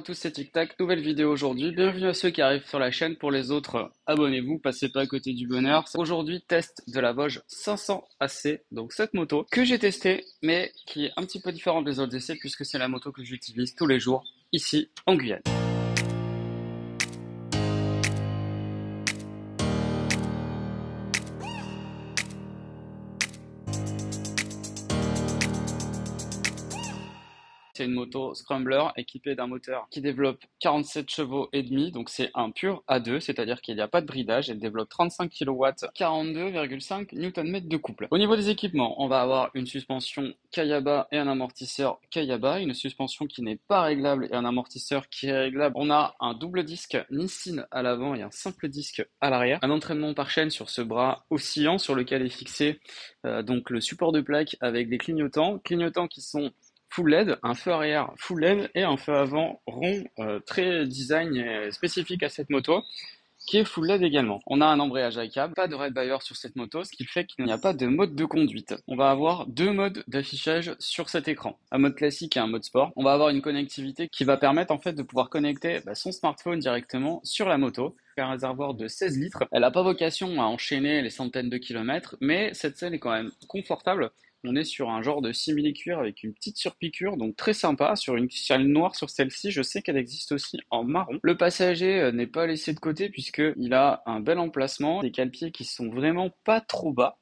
tous, c'est Tic Tac, nouvelle vidéo aujourd'hui. Bienvenue à ceux qui arrivent sur la chaîne. Pour les autres, abonnez-vous, passez pas à côté du bonheur. Aujourd'hui, test de la Vosges 500 AC, donc cette moto que j'ai testée, mais qui est un petit peu différente des autres essais puisque c'est la moto que j'utilise tous les jours ici en Guyane. C'est une moto Scrambler équipée d'un moteur qui développe 47 chevaux et demi, donc c'est un pur A2, c'est-à-dire qu'il n'y a pas de bridage. Elle développe 35 kW, 42,5 Nm de couple. Au niveau des équipements, on va avoir une suspension Kayaba et un amortisseur Kayaba, une suspension qui n'est pas réglable et un amortisseur qui est réglable. On a un double disque Nissin à l'avant et un simple disque à l'arrière. Un entraînement par chaîne sur ce bras oscillant sur lequel est fixé donc le support de plaque avec des clignotants qui sont full LED, un feu arrière full LED et un feu avant rond, très design spécifique à cette moto, qui est full LED également. On a un embrayage à câble, pas de red wire sur cette moto, ce qui fait qu'il n'y a pas de mode de conduite. On va avoir deux modes d'affichage sur cet écran, un mode classique et un mode sport. On va avoir une connectivité qui va permettre en fait de pouvoir connecter son smartphone directement sur la moto. Un réservoir de 16 litres. Elle n'a pas vocation à enchaîner les centaines de kilomètres, mais cette selle est quand même confortable. On est sur un genre de simili-cuir avec une petite surpiqûre, donc très sympa. Sur une selle noire sur celle-ci, je sais qu'elle existe aussi en marron. Le passager n'est pas laissé de côté puisqu'il a un bel emplacement, des cale-pieds qui sont vraiment pas trop bas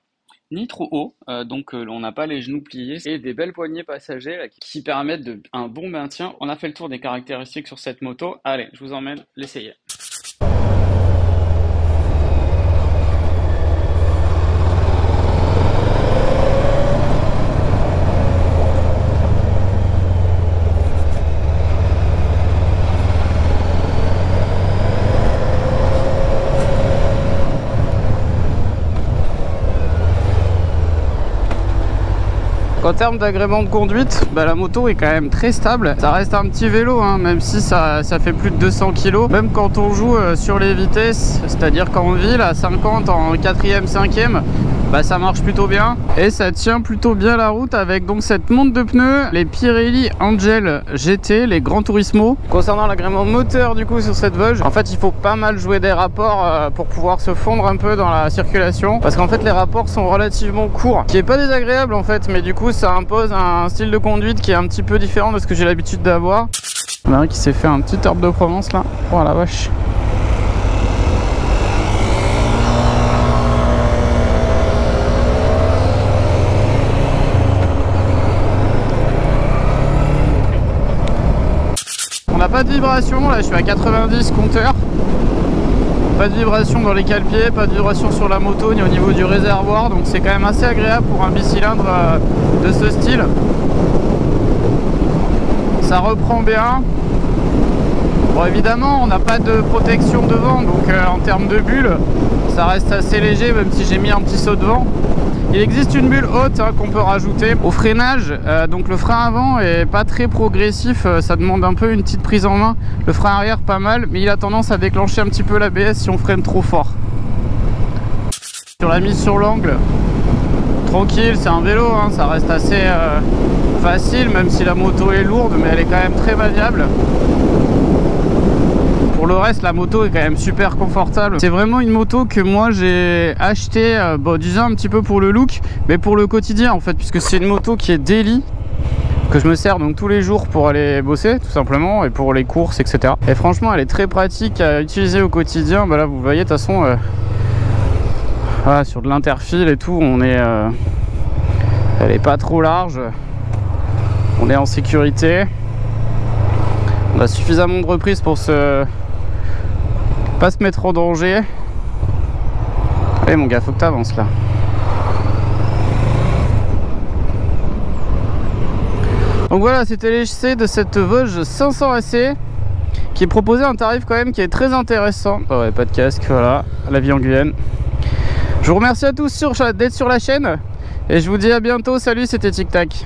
ni trop haut, donc on n'a pas les genoux pliés, et des belles poignées passagers qui permettent un bon maintien. On a fait le tour des caractéristiques sur cette moto. Allez, je vous emmène l'essayer. En termes d'agrément de conduite, la moto est quand même très stable. Ça reste un petit vélo, même si ça fait plus de 200 kg. Même quand on joue sur les vitesses, c'est-à-dire qu'en ville, à 50, en 4e, 5e, ça marche plutôt bien. Et ça tient plutôt bien la route avec donc cette monte de pneus, les Pirelli Angel GT, les Gran Turismo. Concernant l'agrément moteur du coup sur cette Vosges, en fait il faut pas mal jouer des rapports pour pouvoir se fondre un peu dans la circulation. Parce qu'en fait les rapports sont relativement courts, qui est pas désagréable en fait, mais du coup ça impose un style de conduite qui est un petit peu différent de ce que j'ai l'habitude d'avoir. Il y en a un qui s'est fait un petit herbe de Provence là. Oh la vache. On n'a pas de vibration, là je suis à 90 compteur. Pas de vibration dans les cale-pieds, pas de vibration sur la moto ni au niveau du réservoir, donc c'est quand même assez agréable pour un bicylindre de ce style. Ça reprend bien. Bon évidemment on n'a pas de protection devant, donc en termes de bulle ça reste assez léger même si j'ai mis un petit saut de vent. Il existe une bulle haute qu'on peut rajouter au freinage, donc le frein avant est pas très progressif, ça demande un peu une petite prise en main. Le frein arrière pas mal, mais il a tendance à déclencher un petit peu l'ABS si on freine trop fort. Sur la mise sur l'angle, tranquille, c'est un vélo, ça reste assez facile même si la moto est lourde, mais elle est quand même très maniable. Pour le reste, la moto est quand même super confortable. C'est vraiment une moto que moi j'ai acheté, disons un petit peu pour le look, mais pour le quotidien en fait, puisque c'est une moto qui est daily, que je me sers donc tous les jours pour aller bosser tout simplement, et pour les courses etc. Et franchement elle est très pratique à utiliser au quotidien. Là vous voyez de toute façon, voilà, sur de l'interfile et tout, on est, elle est pas trop large, on est en sécurité. On a suffisamment de reprise pour pas se mettre en danger. Allez mon gars, faut que tu avances là. Donc voilà, c'était l'essai de cette Vosges 500 AC qui proposait un tarif quand même qui est très intéressant. Oh ouais, pas de casque, voilà, la vie en Guyane. Je vous remercie à tous d'être sur la chaîne et je vous dis à bientôt. Salut, c'était Tic Tac.